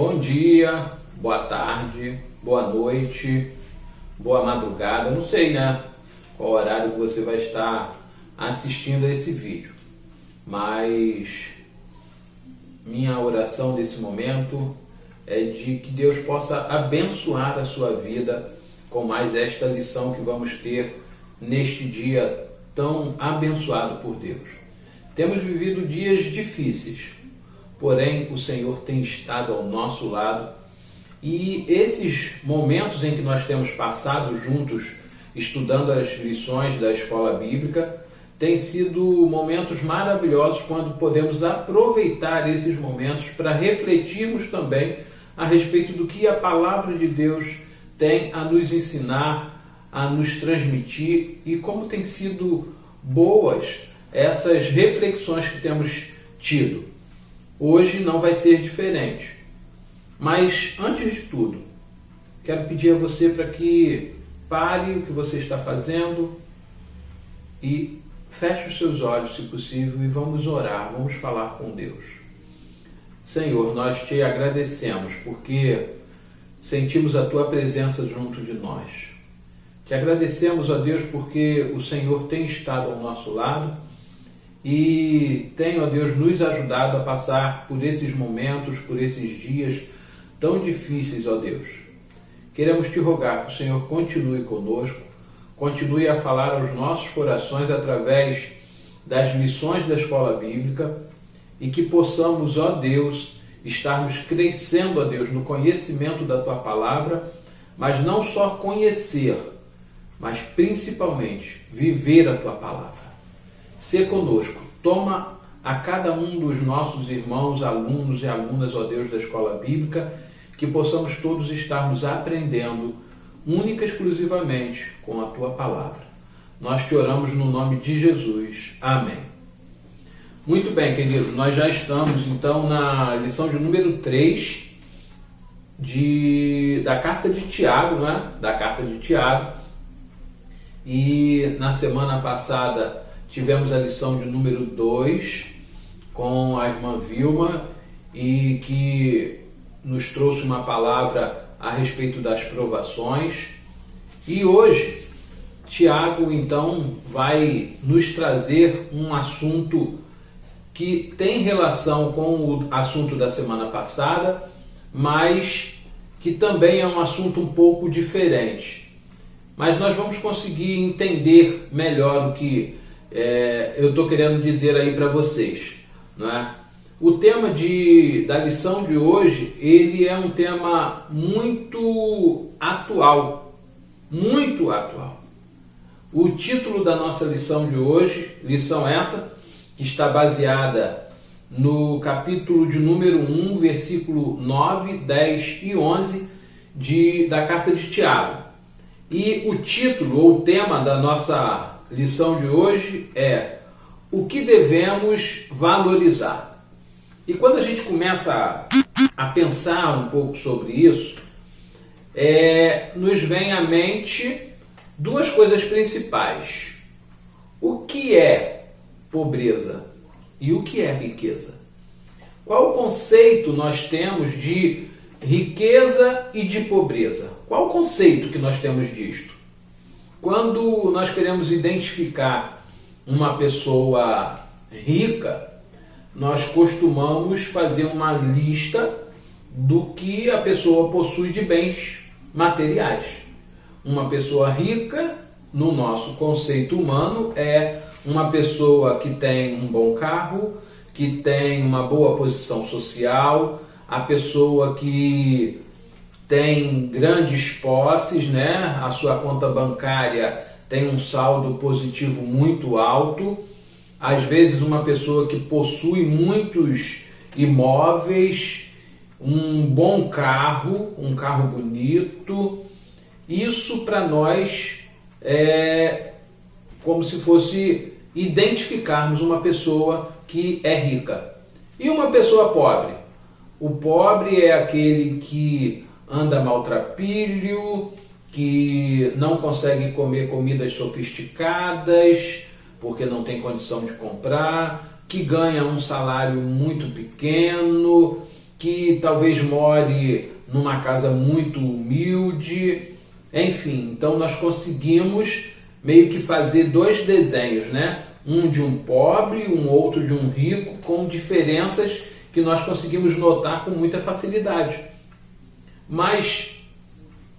Bom dia, boa tarde, boa noite, boa madrugada, não sei, né? Qual horário que você vai estar assistindo a esse vídeo. Mas minha oração nesse momento é de que Deus possa abençoar a sua vida com mais esta lição que vamos ter neste dia tão abençoado por Deus. Temos vivido dias difíceis, porém o Senhor tem estado ao nosso lado e esses momentos em que nós temos passado juntos estudando as lições da escola bíblica têm sido momentos maravilhosos quando podemos aproveitar esses momentos para refletirmos também a respeito do que a palavra de Deus tem a nos ensinar, a nos transmitir e como tem sido boas essas reflexões que temos tido. Hoje não vai ser diferente. Mas, antes de tudo, quero pedir a você para que pare o que você está fazendo e feche os seus olhos, se possível, e vamos orar, vamos falar com Deus. Senhor, nós te agradecemos porque sentimos a tua presença junto de nós. Te agradecemos, ó Deus, porque o Senhor tem estado ao nosso lado e tem, ó Deus, nos ajudado a passar por esses momentos, por esses dias tão difíceis, ó Deus. Queremos te rogar que o Senhor continue conosco, continue a falar aos nossos corações através das lições da escola bíblica e que possamos, ó Deus, estarmos crescendo, ó Deus, no conhecimento da tua palavra, mas não só conhecer, mas principalmente viver a tua palavra. Sê conosco, toma a cada um dos nossos irmãos, alunos e alunas, ó Deus, da escola bíblica, que possamos todos estarmos aprendendo única e exclusivamente com a tua palavra. Nós te oramos no nome de Jesus. Amém. Muito bem, querido, nós já estamos então na lição de número 3 da carta de Tiago, né? Da carta de Tiago. E na semana passada tivemos a lição de número 2 com a irmã Vilma e que nos trouxe uma palavra a respeito das provações. E hoje, Tiago, então, vai nos trazer um assunto que tem relação com o assunto da semana passada, mas que também é um assunto um pouco diferente. Mas nós vamos conseguir entender melhor o que eu estou querendo dizer aí para vocês, não é? O tema da lição de hoje, ele é um tema muito atual, muito atual. O título da nossa lição de hoje, lição essa, que está baseada no capítulo de número 1, versículo 9, 10 e 11 da carta de Tiago. E o título ou o tema da nossa lição de hoje é o que devemos valorizar. E quando a gente começa a pensar um pouco sobre isso, nos vem à mente duas coisas principais. O que é pobreza e o que é riqueza? Qual o conceito nós temos de riqueza e de pobreza? Qual o conceito que nós temos disto? Quando nós queremos identificar uma pessoa rica, nós costumamos fazer uma lista do que a pessoa possui de bens materiais. Uma pessoa rica, no nosso conceito humano, é uma pessoa que tem um bom carro, que tem uma boa posição social, a pessoa que tem grandes posses, né? A sua conta bancária tem um saldo positivo muito alto. Às vezes uma pessoa que possui muitos imóveis, um bom carro, um carro bonito. Isso para nós é como se fosse identificarmos uma pessoa que é rica. E uma pessoa pobre? O pobre é aquele que anda maltrapilho, que não consegue comer comidas sofisticadas, porque não tem condição de comprar, que ganha um salário muito pequeno, que talvez more numa casa muito humilde, enfim. Então nós conseguimos meio que fazer dois desenhos, né? Um de um pobre, um outro de um rico, com diferenças que nós conseguimos notar com muita facilidade. Mas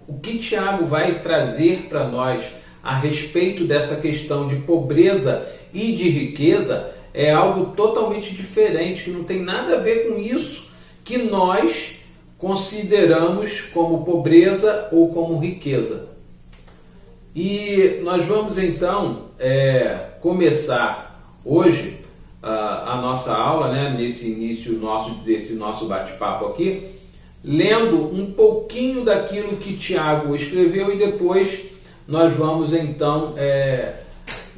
o que Tiago vai trazer para nós a respeito dessa questão de pobreza e de riqueza é algo totalmente diferente, que não tem nada a ver com isso que nós consideramos como pobreza ou como riqueza. E nós vamos então começar hoje a nossa aula, né, nesse início desse nosso bate-papo aqui, lendo um pouquinho daquilo que Tiago escreveu, e depois nós vamos então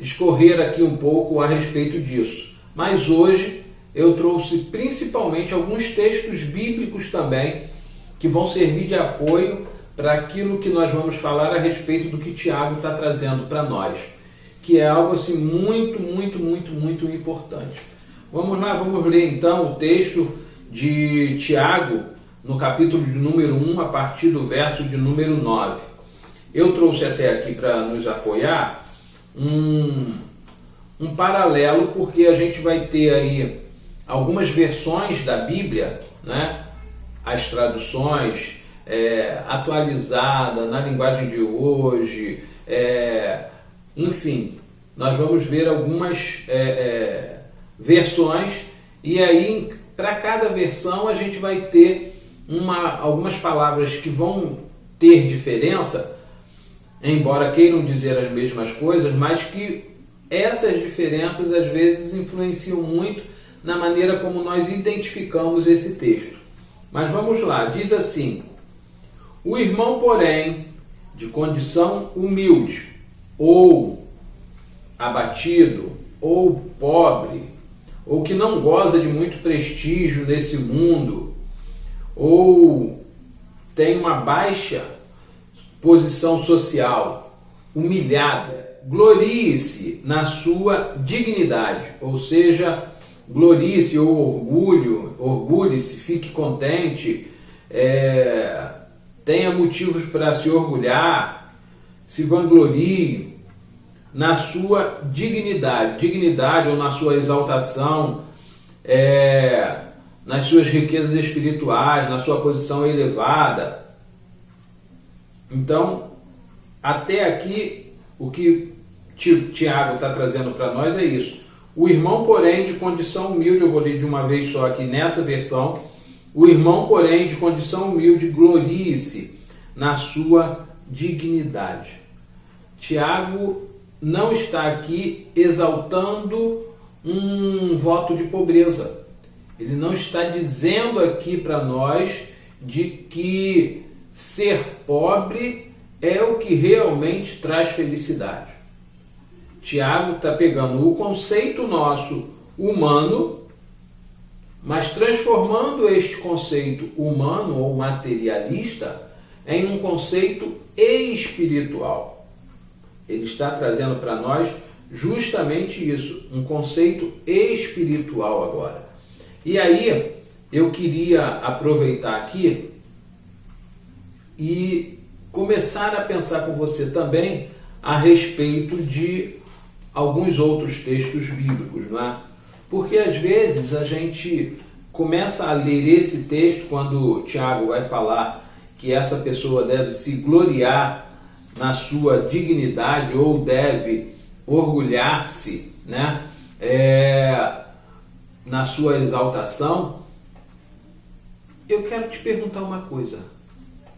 escorrer aqui um pouco a respeito disso. Mas hoje eu trouxe principalmente alguns textos bíblicos também que vão servir de apoio para aquilo que nós vamos falar a respeito do que Tiago está trazendo para nós, que é algo assim muito, muito, muito, muito importante. Vamos lá, vamos ler então o texto de Tiago no capítulo de número 1, a partir do verso de número 9. Eu trouxe até aqui para nos apoiar um paralelo, porque a gente vai ter aí algumas versões da Bíblia, né? As traduções atualizada na linguagem de hoje, enfim, nós vamos ver algumas versões, e aí para cada versão a gente vai ter algumas palavras que vão ter diferença, embora queiram dizer as mesmas coisas, mas que essas diferenças às vezes influenciam muito na maneira como nós identificamos esse texto. Mas vamos lá, diz assim: o irmão, porém, de condição humilde, ou abatido, ou pobre, ou que não goza de muito prestígio nesse mundo, ou tem uma baixa posição social, humilhada, glorie-se na sua dignidade, ou seja, glorie-se ou orgulhe-se, fique contente, tenha motivos para se orgulhar, se vanglorie na sua dignidade ou na sua exaltação, nas suas riquezas espirituais, na sua posição elevada. Então, até aqui, o que Tiago está trazendo para nós é isso. O irmão, porém, de condição humilde, eu vou ler de uma vez só aqui nessa versão: o irmão, porém, de condição humilde, glorie-se na sua dignidade. Tiago não está aqui exaltando um voto de pobreza. Ele não está dizendo aqui para nós de que ser pobre é o que realmente traz felicidade. Tiago está pegando o conceito nosso humano, mas transformando este conceito humano ou materialista em um conceito espiritual. Ele está trazendo para nós justamente isso, um conceito espiritual agora. E aí eu queria aproveitar aqui e começar a pensar com você também a respeito de alguns outros textos bíblicos, não é? Porque às vezes a gente começa a ler esse texto quando Tiago vai falar que essa pessoa deve se gloriar na sua dignidade ou deve orgulhar-se, né? Na sua exaltação. Eu quero te perguntar uma coisa.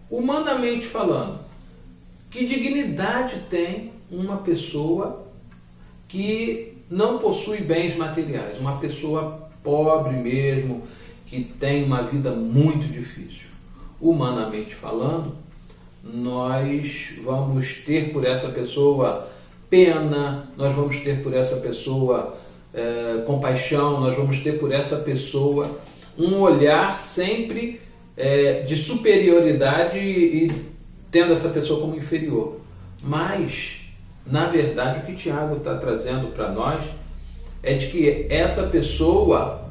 Humanamente falando, que dignidade tem uma pessoa que não possui bens materiais, uma pessoa pobre mesmo, que tem uma vida muito difícil? Humanamente falando, nós vamos ter por essa pessoa pena, nós vamos ter por essa pessoa compaixão, nós vamos ter por essa pessoa um olhar sempre de superioridade e tendo essa pessoa como inferior. Mas, na verdade, o que Tiago está trazendo para nós é de que essa pessoa,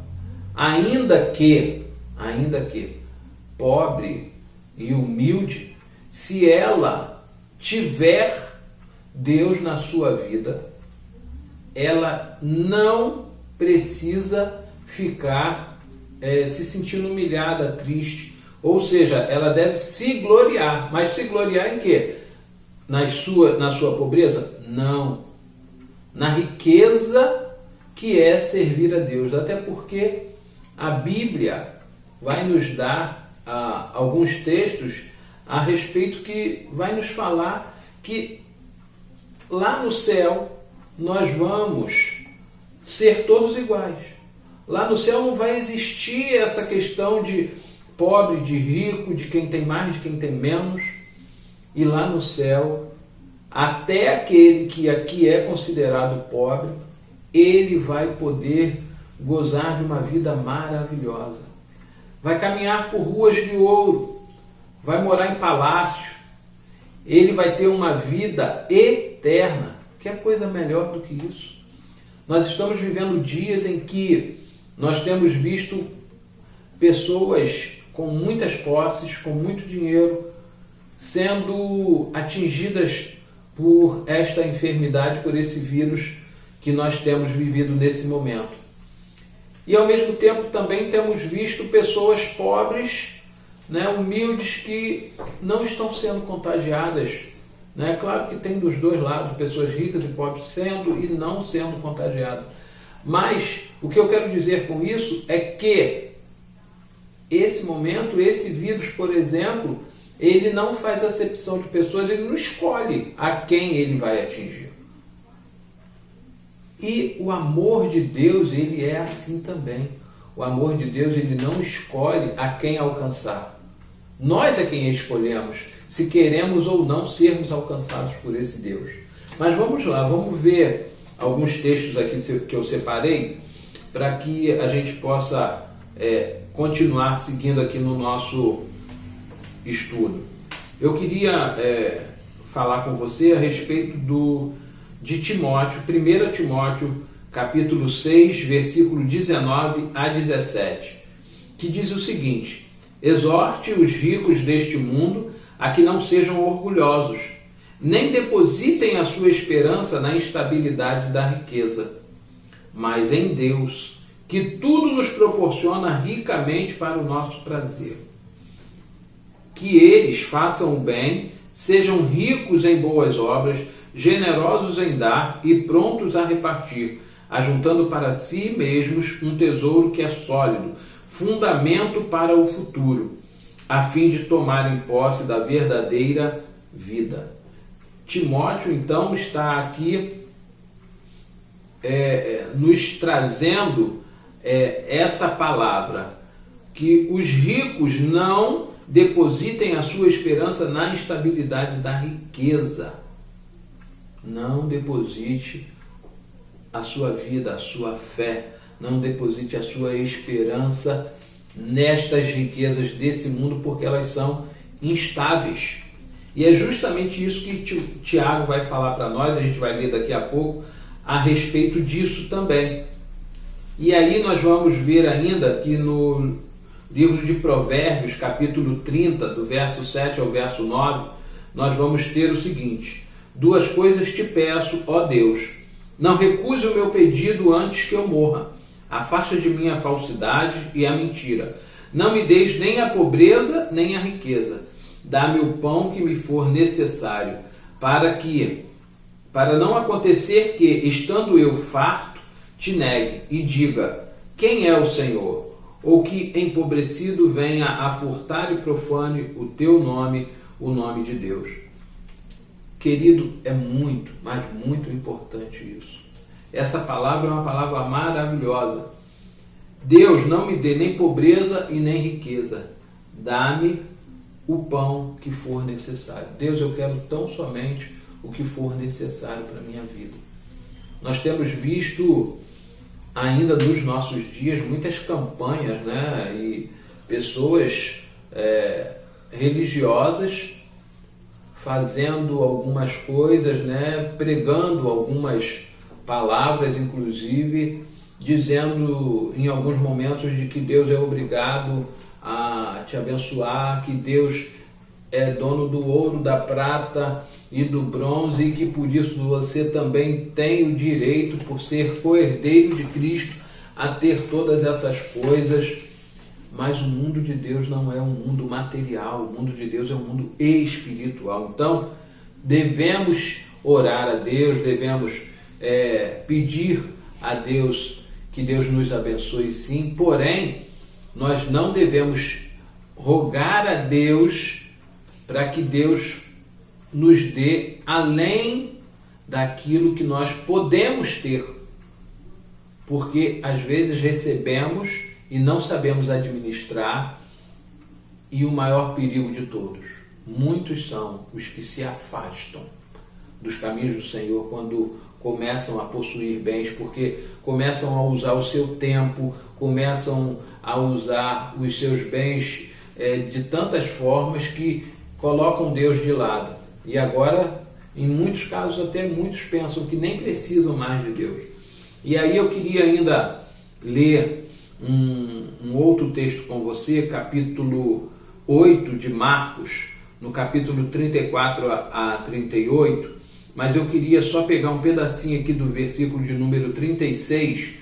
ainda que ainda que pobre e humilde, se ela tiver Deus na sua vida, ela não precisa ficar se sentindo humilhada, triste. Ou seja, ela deve se gloriar. Mas se gloriar em quê? Na sua pobreza? Não. Na riqueza que é servir a Deus. Até porque a Bíblia vai nos dar alguns textos a respeito que vai nos falar que lá no céu nós vamos ser todos iguais. Lá no céu não vai existir essa questão de pobre, de rico, de quem tem mais, de quem tem menos. E lá no céu, até aquele que aqui é considerado pobre, ele vai poder gozar de uma vida maravilhosa. Vai caminhar por ruas de ouro, vai morar em palácio, ele vai ter uma vida eterna. Que coisa melhor do que isso? Nós estamos vivendo dias em que nós temos visto pessoas com muitas posses, com muito dinheiro, sendo atingidas por esta enfermidade, por esse vírus que nós temos vivido nesse momento. E ao mesmo tempo também temos visto pessoas pobres, humildes, que não estão sendo contagiadas. Claro que tem dos dois lados, pessoas ricas e pobres sendo e não sendo contagiadas. Mas o que eu quero dizer com isso é que esse momento, esse vírus, por exemplo, ele não faz acepção de pessoas, ele não escolhe a quem ele vai atingir. E o amor de Deus, ele é assim também. O amor de Deus, ele não escolhe a quem alcançar. Nós é quem escolhemos se queremos ou não sermos alcançados por esse Deus. Mas vamos lá, vamos ver alguns textos aqui que eu separei para que a gente possa continuar seguindo aqui no nosso estudo. Eu queria falar com você a respeito de Timóteo, 1 Timóteo, capítulo 6, versículo 19 a 17, que diz o seguinte: exorte os ricos deste mundo a que não sejam orgulhosos, nem depositem a sua esperança na instabilidade da riqueza, mas em Deus, que tudo nos proporciona ricamente para o nosso prazer. Que eles façam o bem, sejam ricos em boas obras, generosos em dar e prontos a repartir, ajuntando para si mesmos um tesouro que é sólido, fundamento para o futuro, a fim de tomarem posse da verdadeira vida. Timóteo, então, está aqui nos trazendo essa palavra, que os ricos não depositem a sua esperança na instabilidade da riqueza. Não deposite a sua vida, a sua fé, não deposite a sua esperança nestas riquezas desse mundo, porque elas são instáveis. E é justamente isso que Tiago vai falar para nós, a gente vai ler daqui a pouco, a respeito disso também. E aí nós vamos ver ainda que no livro de Provérbios, capítulo 30, do verso 7 ao verso 9, nós vamos ter o seguinte: duas coisas te peço, ó Deus, não recuse o meu pedido antes que eu morra. Afasta de mim a falsidade e a mentira. Não me deis nem a pobreza, nem a riqueza. Dá-me o pão que me for necessário, para não acontecer que, estando eu farto, te negue e diga: quem é o Senhor? Ou que, empobrecido, venha a furtar e profane o teu nome, o nome de Deus. Querido, é muito, mas muito importante isso. Essa palavra é uma palavra maravilhosa. Deus, não me dê nem pobreza e nem riqueza. Dá-me o pão que for necessário. Deus, eu quero tão somente o que for necessário para a minha vida. Nós temos visto ainda nos nossos dias muitas campanhas, e pessoas religiosas fazendo algumas coisas, pregando algumas palavras, inclusive dizendo em alguns momentos de que Deus é obrigado a te abençoar, que Deus é dono do ouro, da prata e do bronze, e que por isso você também tem o direito, por ser co-herdeiro de Cristo, a ter todas essas coisas. Mas o mundo de Deus não é um mundo material, o mundo de Deus é um mundo espiritual. Então, devemos orar a Deus, devemos pedir a Deus que Deus nos abençoe, sim, porém, nós não devemos rogar a Deus para que Deus nos dê além daquilo que nós podemos ter, porque às vezes recebemos e não sabemos administrar, e o maior perigo de todos, muitos são os que se afastam dos caminhos do Senhor quando começam a possuir bens, porque começam a usar o seu tempo, começam a usar os seus bens de tantas formas que colocam Deus de lado. E agora, em muitos casos, até muitos pensam que nem precisam mais de Deus. E aí eu queria ainda ler um outro texto com você, capítulo 8 de Marcos, no capítulo 34 a 38, mas eu queria só pegar um pedacinho aqui do versículo de número 36,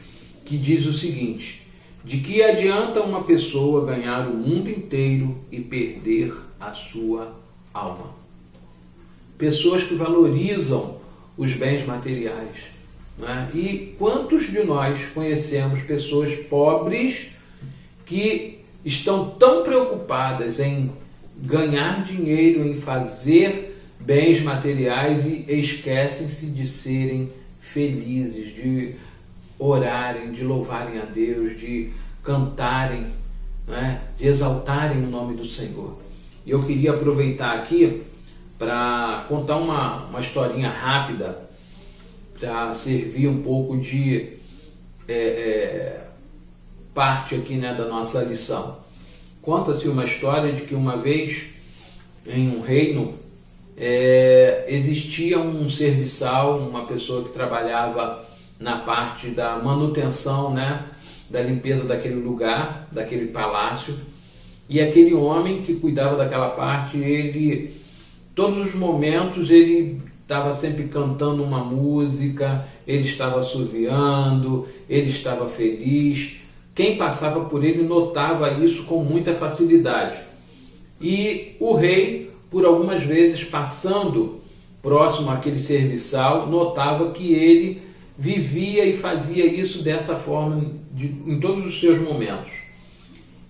que diz o seguinte: de que adianta uma pessoa ganhar o mundo inteiro e perder a sua alma? Pessoas que valorizam os bens materiais, né? E quantos de nós conhecemos pessoas pobres que estão tão preocupadas em ganhar dinheiro, em fazer bens materiais, e esquecem-se de serem felizes, de orarem, de louvarem a Deus, de cantarem, né? De exaltarem o nome do Senhor. E eu queria aproveitar aqui para contar uma historinha rápida, para servir um pouco de parte aqui, né, da nossa lição. Conta-se uma história de que uma vez em um reino existia um serviçal, uma pessoa que trabalhava na parte da manutenção, né, da limpeza daquele lugar, daquele palácio, e aquele homem que cuidava daquela parte, ele, todos os momentos, ele estava sempre cantando uma música, ele estava assoviando, ele estava feliz. Quem passava por ele notava isso com muita facilidade. E o rei, por algumas vezes, passando próximo àquele serviçal, notava que ele vivia e fazia isso dessa forma em todos os seus momentos.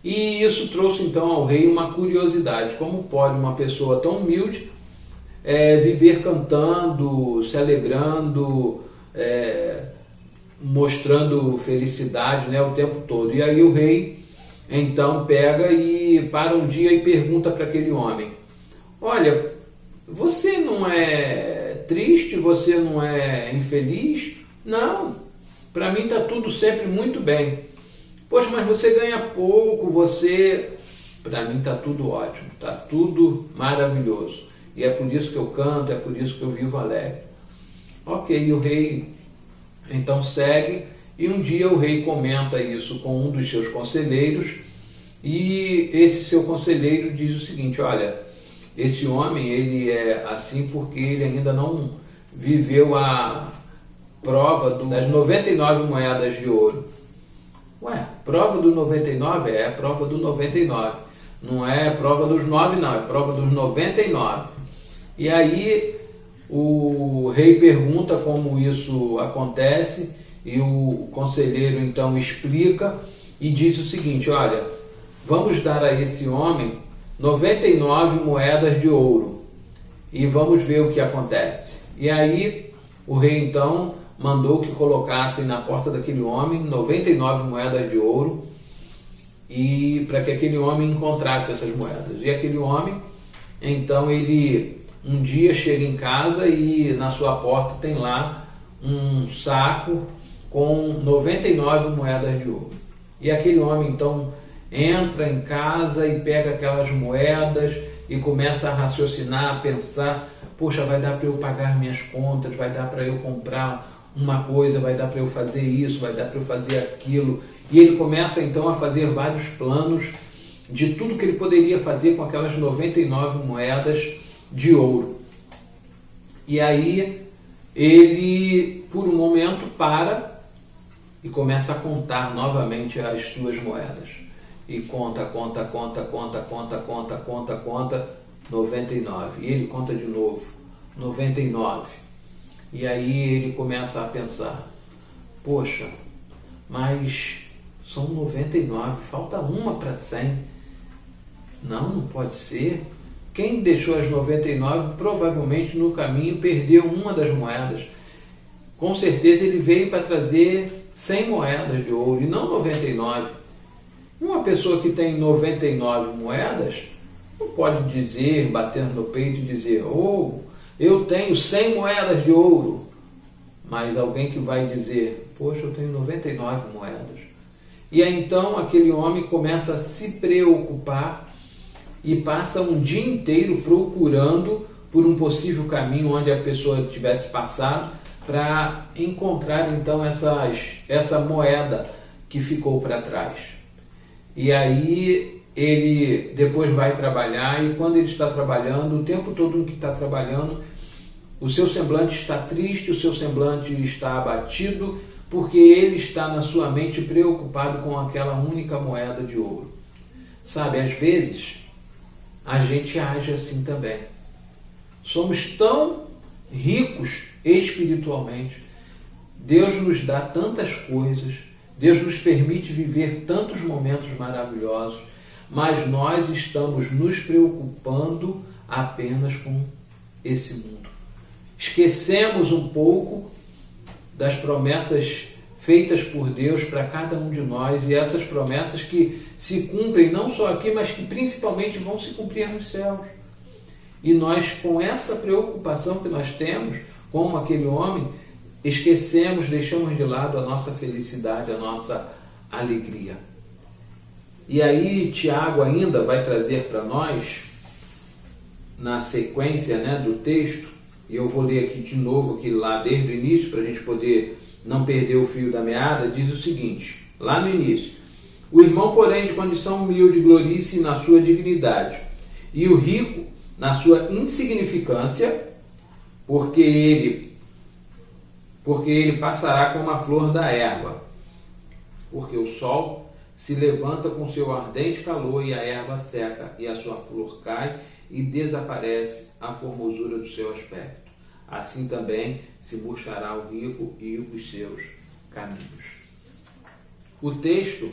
E isso trouxe então ao rei uma curiosidade: como pode uma pessoa tão humilde viver cantando, se alegrando, mostrando felicidade, né, o tempo todo? E aí o rei então pega e para um dia e pergunta para aquele homem: olha, você não é triste? Você não é infeliz? Não, para mim está tudo sempre muito bem. Poxa, mas você ganha pouco, para mim está tudo ótimo, está tudo maravilhoso. E é por isso que eu canto, é por isso que eu vivo alegre. Ok, e o rei então segue, e um dia o rei comenta isso com um dos seus conselheiros, e esse seu conselheiro diz o seguinte: olha, esse homem, ele é assim porque ele ainda não viveu a prova das 99 moedas de ouro. Ué, prova do 99? É a prova do 99. Não é prova dos 9, não, é prova dos 99. E aí o rei pergunta como isso acontece, e o conselheiro então explica e diz o seguinte: olha, vamos dar a esse homem 99 moedas de ouro e vamos ver o que acontece. E aí o rei então mandou que colocassem na porta daquele homem 99 moedas de ouro, e para que aquele homem encontrasse essas moedas. E aquele homem, então, ele um dia chega em casa e na sua porta tem lá um saco com 99 moedas de ouro. E aquele homem então entra em casa e pega aquelas moedas e começa a raciocinar, a pensar: poxa, vai dar para eu pagar minhas contas, vai dar para eu comprar uma coisa, vai dar para eu fazer isso, vai dar para eu fazer aquilo. E ele começa então a fazer vários planos de tudo que ele poderia fazer com aquelas 99 moedas de ouro. E aí ele, por um momento, para e começa a contar novamente as suas moedas. E conta, 99. E ele conta de novo, 99. E aí ele começa a pensar, poxa, mas são 99, falta uma para 100. Não pode ser. Quem deixou as 99 provavelmente no caminho perdeu uma das moedas. Com certeza ele veio para trazer 100 moedas de ouro e não 99. Uma pessoa que tem 99 moedas não pode dizer, batendo no peito e dizer, oh, eu tenho 100 moedas de ouro. Mas alguém que vai dizer, poxa, eu tenho 99 moedas. E aí então aquele homem começa a se preocupar e passa um dia inteiro procurando por um possível caminho onde a pessoa tivesse passado para encontrar então essa moeda que ficou para trás. E aí ele depois vai trabalhar e quando ele está trabalhando, o tempo todo em que está trabalhando, o seu semblante está triste, o seu semblante está abatido, porque ele está na sua mente preocupado com aquela única moeda de ouro. Sabe, às vezes a gente age assim também. Somos tão ricos espiritualmente. Deus nos dá tantas coisas. Deus nos permite viver tantos momentos maravilhosos. Mas nós estamos nos preocupando apenas com esse mundo. Esquecemos um pouco das promessas feitas por Deus para cada um de nós e essas promessas que se cumprem não só aqui, mas que principalmente vão se cumprir nos céus. E nós, com essa preocupação que nós temos, como aquele homem, esquecemos, deixamos de lado a nossa felicidade, a nossa alegria. E aí Tiago ainda vai trazer para nós, na sequência, do texto, e eu vou ler aqui de novo, aqui lá desde o início, para a gente poder não perder o fio da meada, diz o seguinte, lá no início, o irmão, porém, de condição humilde, glorie-se na sua dignidade, e o rico na sua insignificância, porque ele passará como a flor da erva, porque o sol se levanta com seu ardente calor e a erva seca, e a sua flor cai e desaparece a formosura do seu aspecto. Assim também se murchará o rico e os seus caminhos. O texto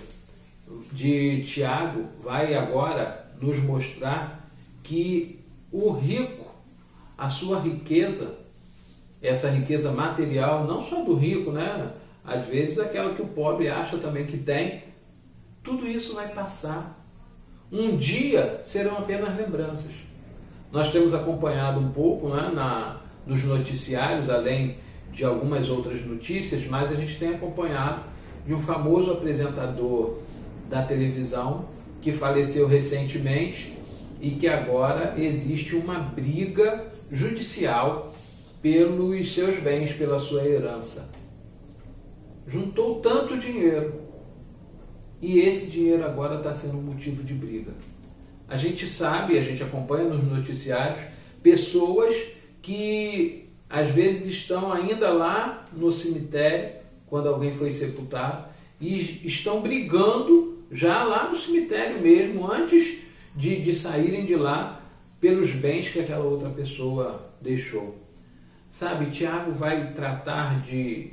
de Tiago vai agora nos mostrar que o rico, a sua riqueza, essa riqueza material, não só do rico, às vezes aquela que o pobre acha também que tem, tudo isso vai passar. Um dia serão apenas lembranças. Nós temos acompanhado um pouco nos noticiários, além de algumas outras notícias, mas a gente tem acompanhado de um famoso apresentador da televisão que faleceu recentemente e que agora existe uma briga judicial pelos seus bens, pela sua herança. Juntou tanto dinheiro e esse dinheiro agora está sendo motivo de briga. A gente sabe, a gente acompanha nos noticiários pessoas que às vezes estão ainda lá no cemitério, quando alguém foi sepultado, e estão brigando já lá no cemitério mesmo, antes de saírem de lá, pelos bens que aquela outra pessoa deixou. Sabe, Tiago vai tratar de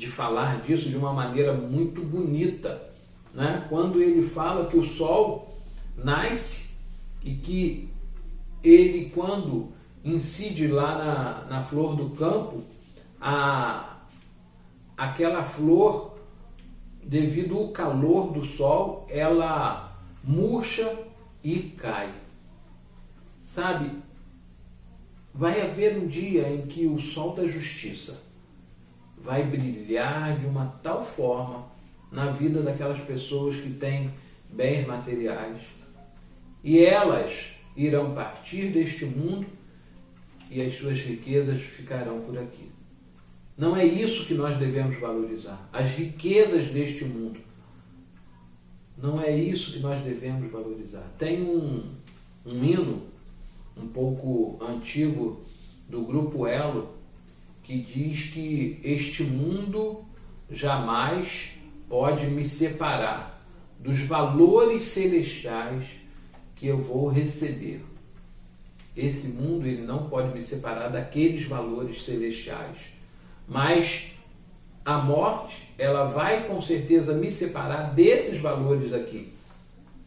falar disso de uma maneira muito bonita, quando ele fala que o sol nasce e que ele, quando incide lá na flor do campo, aquela flor, devido ao calor do sol, ela murcha e cai. Sabe, vai haver um dia em que o sol da justiça vai brilhar de uma tal forma na vida daquelas pessoas que têm bens materiais, e elas irão partir deste mundo e as suas riquezas ficarão por aqui. Não é isso que nós devemos valorizar, as riquezas deste mundo. Não é isso que nós devemos valorizar. Tem um hino um pouco antigo do Grupo Elo que diz que este mundo jamais pode me separar dos valores celestiais que eu vou receber. Esse mundo ele não pode me separar daqueles valores celestiais. Mas a morte, ela vai com certeza me separar desses valores aqui,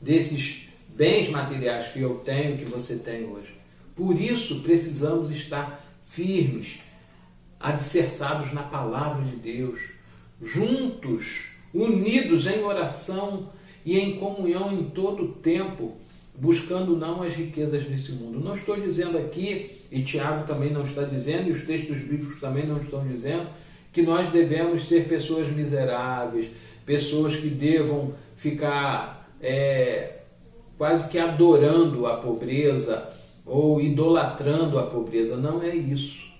desses bens materiais que eu tenho, que você tem hoje. Por isso precisamos estar firmes, alicerçados na palavra de Deus, juntos, unidos em oração e em comunhão em todo o tempo, buscando não as riquezas desse mundo. Não estou dizendo aqui, e Tiago também não está dizendo, e os textos bíblicos também não estão dizendo, que nós devemos ser pessoas miseráveis, pessoas que devam ficar quase que adorando a pobreza ou idolatrando a pobreza. Não é isso.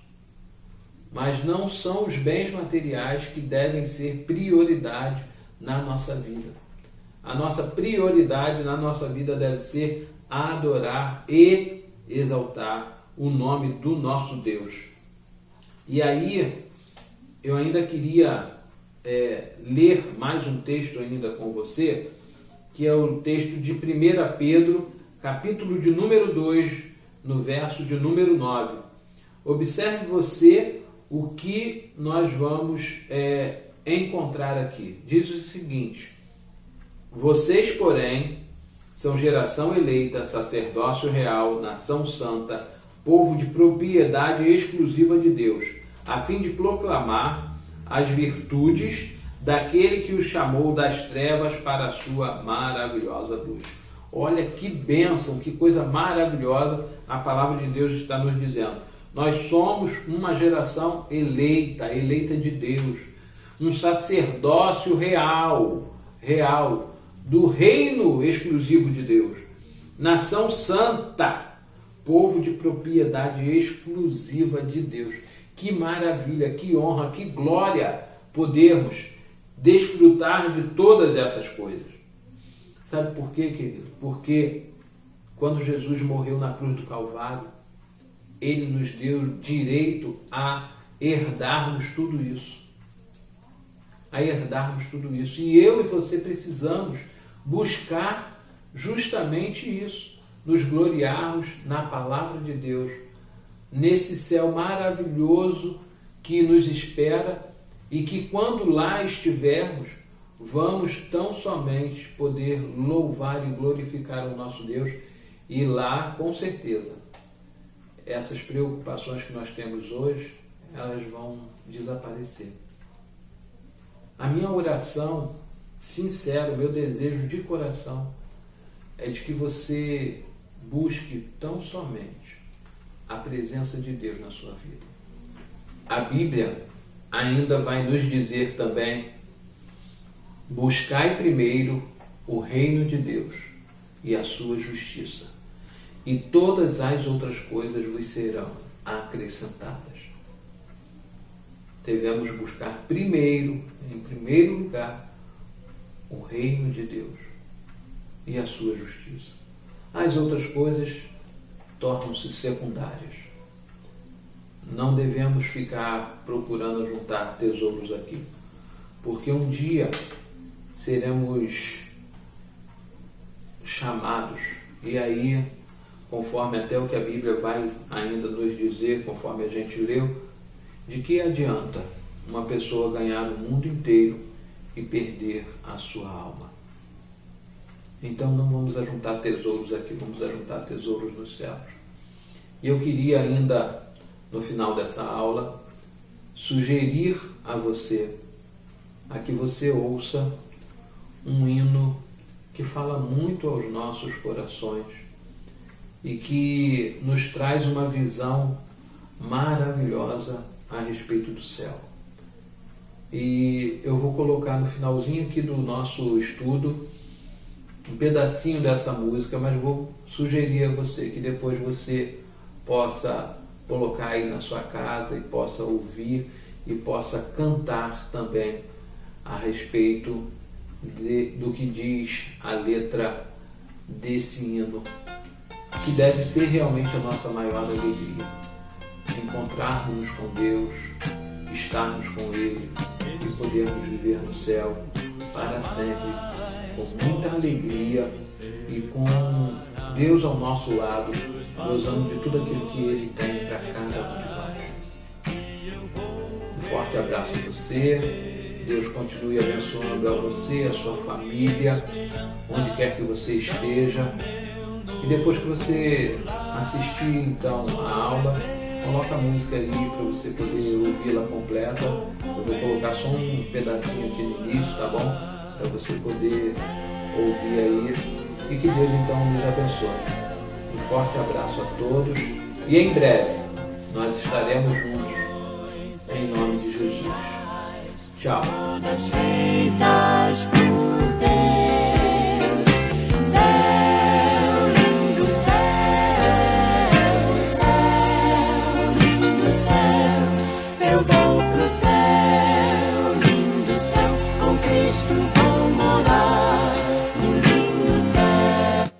Mas não são os bens materiais que devem ser prioridade na nossa vida. A nossa prioridade na nossa vida deve ser adorar e exaltar o nome do nosso Deus. E aí, eu ainda queria ler mais um texto ainda com você, que é o texto de 1 Pedro, capítulo de número 2, no verso de número 9. Observe você o que nós vamos encontrar aqui. Diz o seguinte: vocês, porém, são geração eleita, sacerdócio real, nação santa, povo de propriedade exclusiva de Deus, a fim de proclamar as virtudes daquele que os chamou das trevas para a sua maravilhosa luz. Olha que bênção, que coisa maravilhosa a palavra de Deus está nos dizendo. Nós somos uma geração eleita, eleita de Deus, um sacerdócio real, do reino exclusivo de Deus, nação santa, povo de propriedade exclusiva de Deus. Que maravilha, que honra, que glória podermos desfrutar de todas essas coisas. Sabe por quê, querido? Porque quando Jesus morreu na cruz do Calvário, ele nos deu direito a herdarmos tudo isso. E eu e você precisamos buscar justamente isso, nos gloriarmos na palavra de Deus, nesse céu maravilhoso que nos espera e que quando lá estivermos, vamos tão somente poder louvar e glorificar o nosso Deus, e lá, com certeza, essas preocupações que nós temos hoje, elas vão desaparecer. A minha oração sincera, o meu desejo de coração é de que você busque tão somente a presença de Deus na sua vida. A Bíblia ainda vai nos dizer também: buscai primeiro o reino de Deus e a sua justiça, e todas as outras coisas vos serão acrescentadas. Devemos buscar primeiro, em primeiro lugar, o reino de Deus e a sua justiça. As outras coisas tornam-se secundárias. Não devemos ficar procurando juntar tesouros aqui, porque um dia seremos chamados, e aí, conforme até o que a Bíblia vai ainda nos dizer, conforme a gente leu, de que adianta uma pessoa ganhar o mundo inteiro e perder a sua alma? Então não vamos ajuntar tesouros aqui, vamos ajuntar tesouros nos céus. E eu queria ainda, no final dessa aula, sugerir a você, a que você ouça um hino que fala muito aos nossos corações e que nos traz uma visão maravilhosa a respeito do céu. E eu vou colocar no finalzinho aqui do nosso estudo um pedacinho dessa música, mas vou sugerir a você que depois você possa colocar aí na sua casa e possa ouvir e possa cantar também a respeito do que diz a letra desse hino, que deve ser realmente a nossa maior alegria. Encontrarmos com Deus, estarmos com Ele e podermos viver no céu para sempre, com muita alegria e com Deus ao nosso lado, gozando de tudo aquilo que Ele tem para cada um de nós. Um forte abraço a você, Deus continue abençoando a você, a sua família, onde quer que você esteja. E depois que você assistir então a aula, coloca a música aí para você poder ouvi-la completa. Eu vou colocar só um pedacinho aqui no início, tá bom? Para você poder ouvir aí. E que Deus então nos abençoe. Um forte abraço a todos. E em breve nós estaremos juntos. Em nome de Jesus. Tchau. Todas feitas por Deus. Céu, lindo céu. Eu vou pro céu, lindo céu, com Cristo.